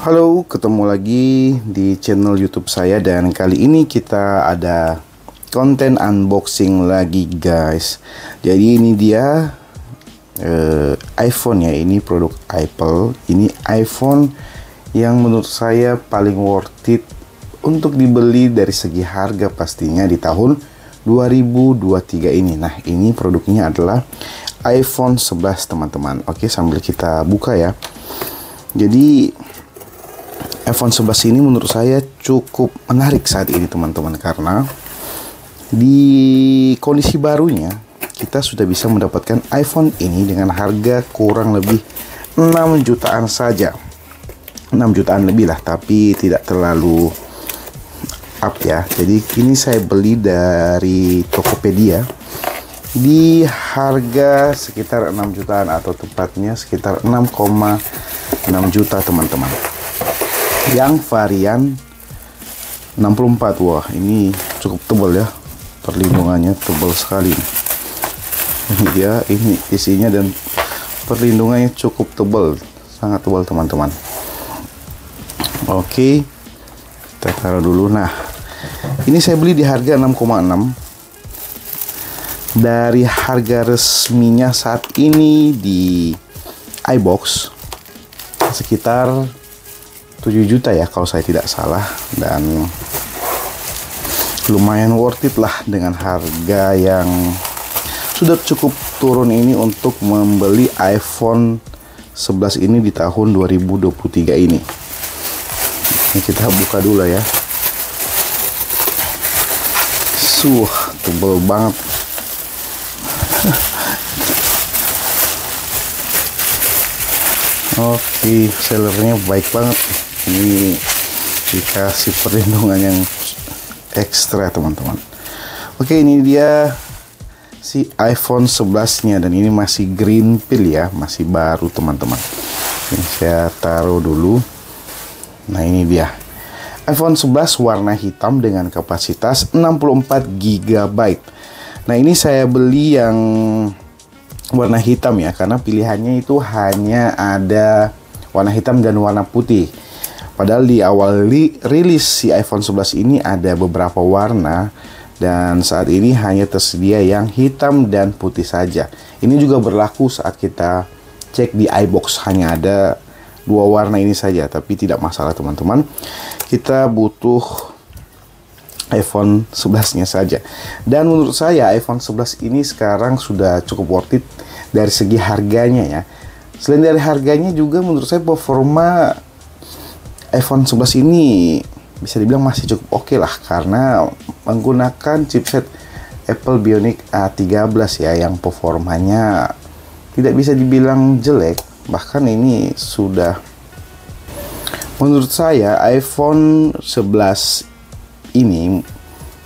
Halo, ketemu lagi di channel YouTube saya dan kali ini kita ada konten unboxing lagi guys. Jadi ini dia iPhone ya, ini produk Apple. Ini iPhone yang menurut saya paling worth it untuk dibeli dari segi harga pastinya di tahun 2023 ini. Nah, ini produknya adalah iPhone 11 teman-teman. Oke, sambil kita buka ya. Jadi iPhone 11 ini menurut saya cukup menarik saat ini teman-teman, karena di kondisi barunya kita sudah bisa mendapatkan iPhone ini dengan harga kurang lebih 6 jutaan saja. 6 jutaan lebih lah, tapi tidak terlalu up ya. Jadi ini saya beli dari Tokopedia di harga sekitar 6 jutaan atau tepatnya sekitar 6,6 juta teman-teman. Yang varian 64. Wah, ini cukup tebal ya, perlindungannya tebal sekali. Ini dia, ini isinya dan perlindungannya cukup tebal, sangat tebal teman-teman. Oke, kita taruh dulu. Nah, ini saya beli di harga 6,6. Dari harga resminya saat ini di iBox sekitar 7 juta ya kalau saya tidak salah, dan lumayan worth it lah dengan harga yang sudah cukup turun ini untuk membeli iPhone 11 ini di tahun 2023 ini. Ini kita buka dulu ya. Tebal banget. Oke, sellernya baik banget. Ini dikasih perlindungan yang ekstra teman-teman. Oke, ini dia si iPhone 11 nya, dan ini masih green peel ya, masih baru teman-teman. Ini saya taruh dulu. Nah, ini dia iPhone 11 warna hitam dengan kapasitas 64 GB. Nah, ini saya beli yang warna hitam ya, karena pilihannya itu hanya ada warna hitam dan warna putih. Padahal di awal rilis si iPhone 11 ini ada beberapa warna, dan saat ini hanya tersedia yang hitam dan putih saja. Ini juga berlaku saat kita cek di iBox, hanya ada 2 warna ini saja, tapi tidak masalah teman-teman. Kita butuh iPhone 11 nya saja. Dan menurut saya iPhone 11 ini sekarang sudah cukup worth it dari segi harganya ya. Selain dari harganya juga menurut saya performa iPhone 11 ini bisa dibilang masih cukup oke lah, karena menggunakan chipset Apple Bionic A13 ya, yang performanya tidak bisa dibilang jelek. Bahkan ini sudah, menurut saya iPhone 11 ini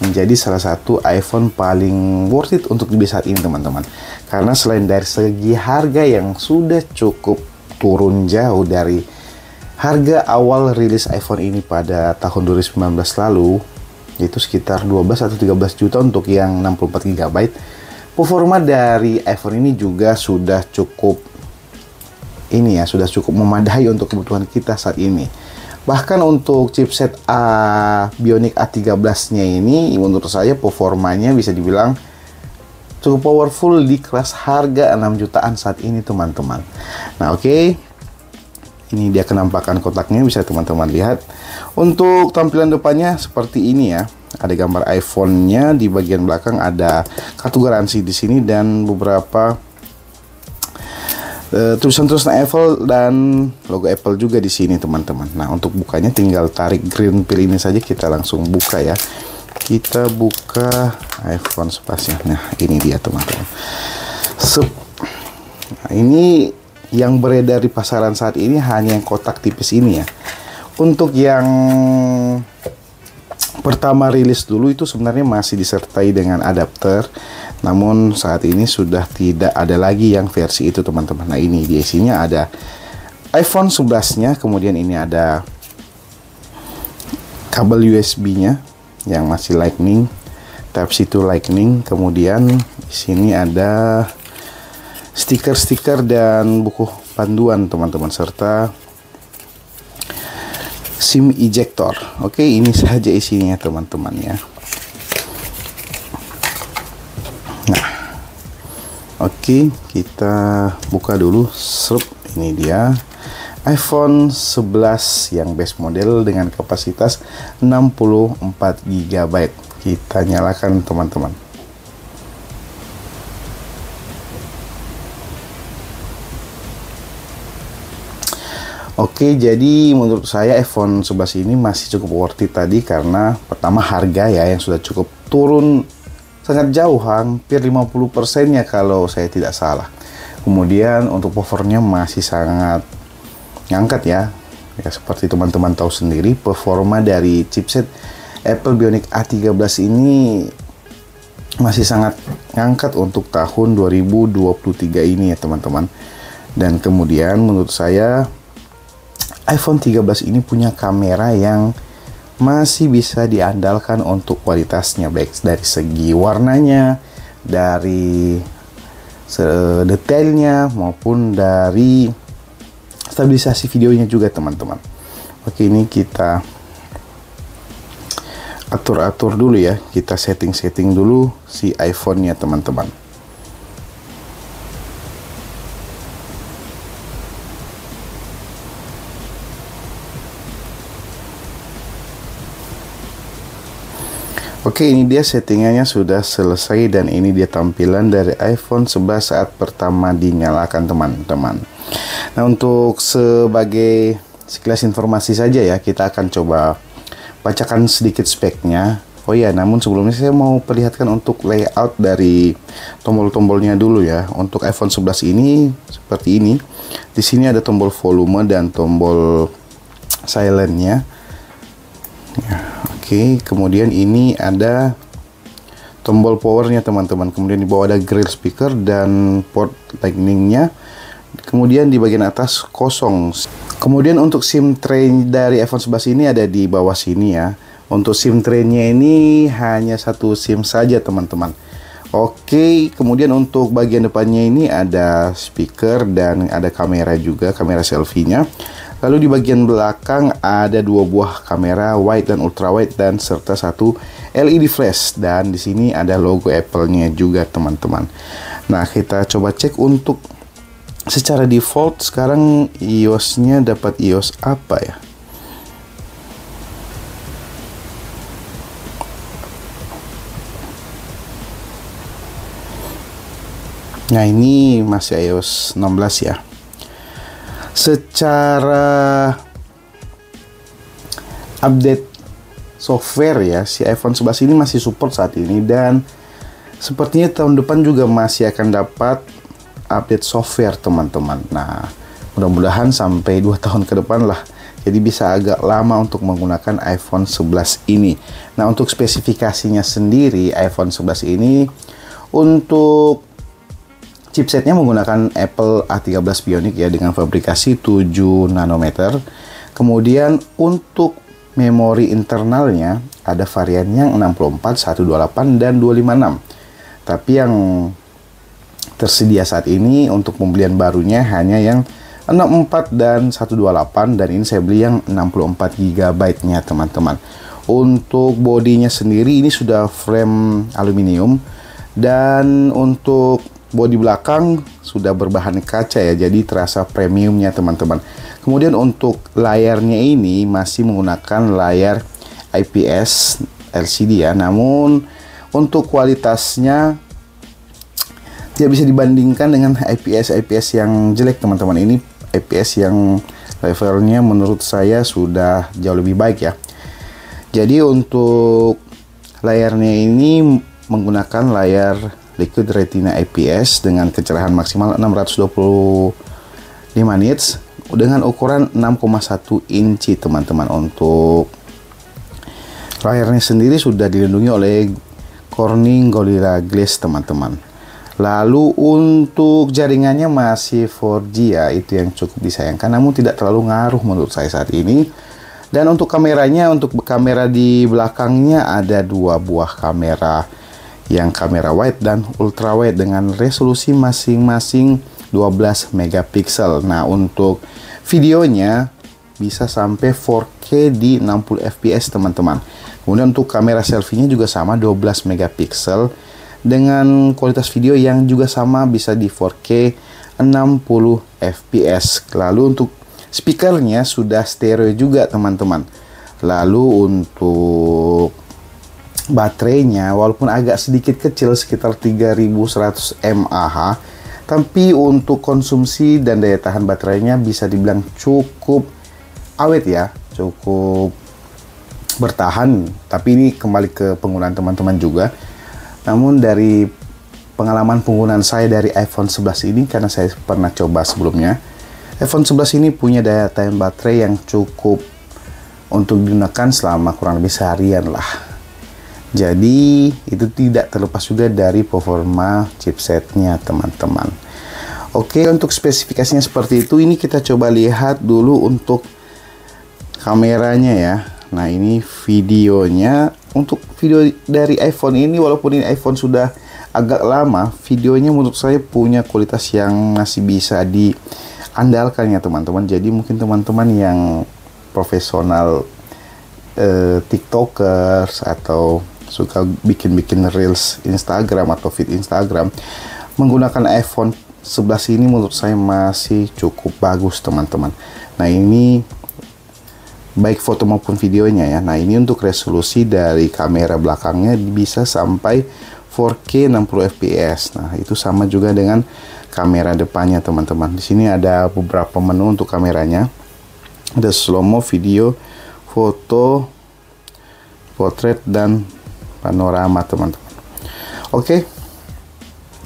menjadi salah satu iPhone paling worth it untuk dibeli saat ini teman-teman. Karena selain dari segi harga yang sudah cukup turun jauh dari harga awal rilis iPhone ini pada tahun 2019 lalu, yaitu sekitar 12 atau 13 juta untuk yang 64 GB. Performa dari iPhone ini juga sudah cukup sudah cukup memadai untuk kebutuhan kita saat ini. Bahkan untuk chipset Bionic A13 nya ini menurut saya performanya bisa dibilang cukup powerful di kelas harga 6 jutaan saat ini teman-teman. Nah, oke. Ini dia kenampakan kotaknya, bisa teman-teman lihat. Untuk tampilan depannya seperti ini ya. Ada gambar iPhone-nya, di bagian belakang ada kartu garansi di sini dan beberapa tulisan-tulisan Apple dan logo Apple juga di sini teman-teman. Nah, untuk bukanya tinggal tarik green peel ini saja, kita langsung buka ya. Kita buka iPhone 11-nya. Nah, ini dia teman-teman. Nah, ini yang beredar di pasaran saat ini hanya yang kotak tipis ini ya. Untuk yang pertama rilis dulu itu sebenarnya masih disertai dengan adapter, namun saat ini sudah tidak ada lagi yang versi itu teman-teman. Nah, ini di isinya ada iPhone 11 nya, kemudian ini ada kabel USB nya yang masih Lightning, Type-C to Lightning, kemudian di sini ada stiker-stiker dan buku panduan teman-teman, serta SIM ejector. Oke, ini saja isinya teman-teman ya. Nah, oke, kita buka dulu. Serp, ini dia iPhone 11 yang base model dengan kapasitas 64 GB. Kita nyalakan teman-teman. Oke, jadi menurut saya iPhone 11 ini masih cukup worth it tadi karena pertama harga ya yang sudah cukup turun sangat jauh, hampir 50% ya kalau saya tidak salah. Kemudian untuk powernya masih sangat ngangkat ya. Ya seperti teman-teman tahu sendiri, performa dari chipset Apple Bionic A13 ini masih sangat ngangkat untuk tahun 2023 ini ya teman-teman. Dan kemudian menurut saya iPhone 13 ini punya kamera yang masih bisa diandalkan untuk kualitasnya, baik dari segi warnanya, dari detailnya, maupun dari stabilisasi videonya juga teman-teman. Oke, ini kita atur-atur dulu ya, kita setting-setting dulu si iPhone-nya teman-teman. Oke, ini dia settingannya sudah selesai dan ini dia tampilan dari iPhone 11 saat pertama dinyalakan teman-teman. Nah, untuk sebagai sekilas informasi saja ya, kita akan coba bacakan sedikit speknya. Oh ya, namun sebelumnya saya mau perlihatkan untuk layout dari tombol-tombolnya dulu ya. Untuk iPhone 11 ini seperti ini. Di sini ada tombol volume dan tombol silentnya. Ya. Oke, kemudian ini ada tombol powernya teman-teman. Kemudian di bawah ada grill speaker dan port lightningnya. Kemudian di bagian atas kosong. Kemudian untuk SIM tray dari iPhone 11 ini ada di bawah sini ya. Untuk SIM tray-nya ini hanya satu SIM saja teman-teman. Oke, kemudian untuk bagian depannya ini ada speaker dan ada kamera juga, kamera selfie-nya. Lalu di bagian belakang ada dua buah kamera wide dan ultra wide dan serta satu LED flash, dan di sini ada logo Apple-nya juga teman-teman. Nah, kita coba cek untuk secara default sekarang iOS-nya dapat iOS apa ya? Nah, ini masih iOS 16 ya. Secara update software ya, si iPhone 11 ini masih support saat ini, dan sepertinya tahun depan juga masih akan dapat update software teman-teman. Nah, mudah-mudahan sampai 2 tahun ke depan lah. Jadi bisa agak lama untuk menggunakan iPhone 11 ini. Nah, untuk spesifikasinya sendiri iPhone 11 ini untuk chipsetnya menggunakan Apple A13 Bionic ya dengan fabrikasi 7 nanometer. Kemudian untuk memori internalnya ada varian yang 64, 128 dan 256. Tapi yang tersedia saat ini untuk pembelian barunya hanya yang 64 dan 128, dan ini saya beli yang 64 GB-nya teman-teman. Untuk bodinya sendiri ini sudah frame aluminium, dan untuk bodi belakang sudah berbahan kaca ya, jadi terasa premiumnya teman-teman. Kemudian untuk layarnya ini masih menggunakan layar IPS LCD ya, namun untuk kualitasnya tidak bisa dibandingkan dengan IPS yang jelek teman-teman. Ini IPS yang levelnya menurut saya sudah jauh lebih baik ya. Jadi untuk layarnya ini menggunakan layar Liquid Retina IPS dengan kecerahan maksimal 625 nits dengan ukuran 6,1 inci teman-teman. Untuk layarnya sendiri sudah dilindungi oleh Corning Gorilla Glass teman-teman. Lalu untuk jaringannya masih 4G ya, itu yang cukup disayangkan, namun tidak terlalu ngaruh menurut saya saat ini. Dan untuk kameranya, untuk kamera di belakangnya ada dua buah kamera, yang kamera wide dan ultra wide dengan resolusi masing-masing 12 megapiksel. Nah, untuk videonya bisa sampai 4K di 60 fps teman-teman. Kemudian untuk kamera selfie-nya juga sama 12 megapiksel dengan kualitas video yang juga sama, bisa di 4K 60 fps. Lalu untuk speakernya sudah stereo juga teman-teman. Lalu untuk baterainya walaupun agak sedikit kecil sekitar 3100 mAh, tapi untuk konsumsi dan daya tahan baterainya bisa dibilang cukup awet ya, cukup bertahan. Tapi ini kembali ke penggunaan teman-teman juga. Namun dari pengalaman penggunaan saya dari iPhone 11 ini, karena saya pernah coba sebelumnya, iPhone 11 ini punya daya tahan baterai yang cukup untuk digunakan selama kurang lebih seharian lah. Jadi itu tidak terlepas juga dari performa chipsetnya teman-teman. Oke, untuk spesifikasinya seperti itu. Ini kita coba lihat dulu untuk kameranya ya. Nah, ini videonya. Untuk video dari iPhone ini, walaupun ini iPhone sudah agak lama, videonya menurut saya punya kualitas yang masih bisa diandalkan ya teman-teman. Jadi mungkin teman-teman yang profesional tiktokers atau suka bikin-bikin reels Instagram atau feed Instagram menggunakan iPhone 11 ini, menurut saya masih cukup bagus teman-teman. Nah, ini baik foto maupun videonya ya. Nah, ini untuk resolusi dari kamera belakangnya bisa sampai 4K 60 fps. Nah, itu sama juga dengan kamera depannya teman-teman. Di sini ada beberapa menu untuk kameranya. Ada slow mo, video, foto, potret, dan panorama teman-teman. Oke.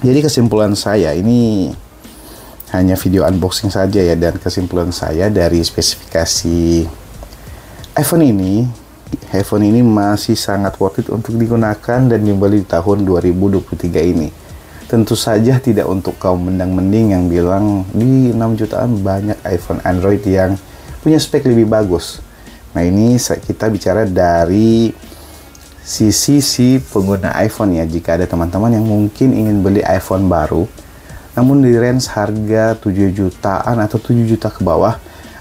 Jadi kesimpulan saya, ini hanya video unboxing saja ya, dan kesimpulan saya dari spesifikasi iPhone ini masih sangat worth it untuk digunakan dan dibeli di tahun 2023 ini. Tentu saja tidak untuk kaum mendang-mending yang bilang di 6 jutaan banyak iPhone Android yang punya spek lebih bagus. Nah, ini kita bicara dari sisi pengguna iPhone ya. Jika ada teman-teman yang mungkin ingin beli iPhone baru, namun di range harga 7 jutaan atau 7 juta ke bawah,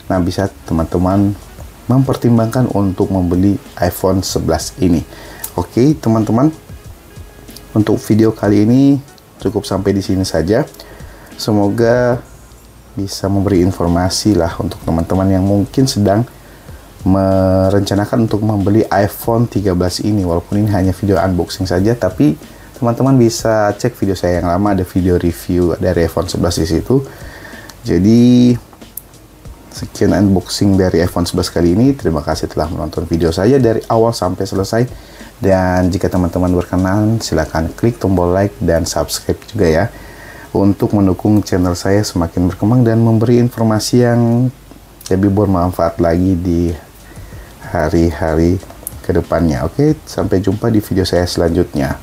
nah bisa teman-teman mempertimbangkan untuk membeli iPhone 11 ini. Oke, teman-teman. Untuk video kali ini cukup sampai di sini saja. Semoga bisa memberi informasi lah untuk teman-teman yang mungkin sedang merencanakan untuk membeli iPhone 13 ini. Walaupun ini hanya video unboxing saja, tapi teman-teman bisa cek video saya yang lama, ada video review dari iPhone 11 di situ. Jadi sekian unboxing dari iPhone 11 kali ini. Terima kasih telah menonton video saya dari awal sampai selesai. Dan jika teman-teman berkenan, silahkan klik tombol like dan subscribe juga ya, untuk mendukung channel saya semakin berkembang dan memberi informasi yang lebih bermanfaat lagi di hari-hari kedepannya. Oke, sampai jumpa di video saya selanjutnya.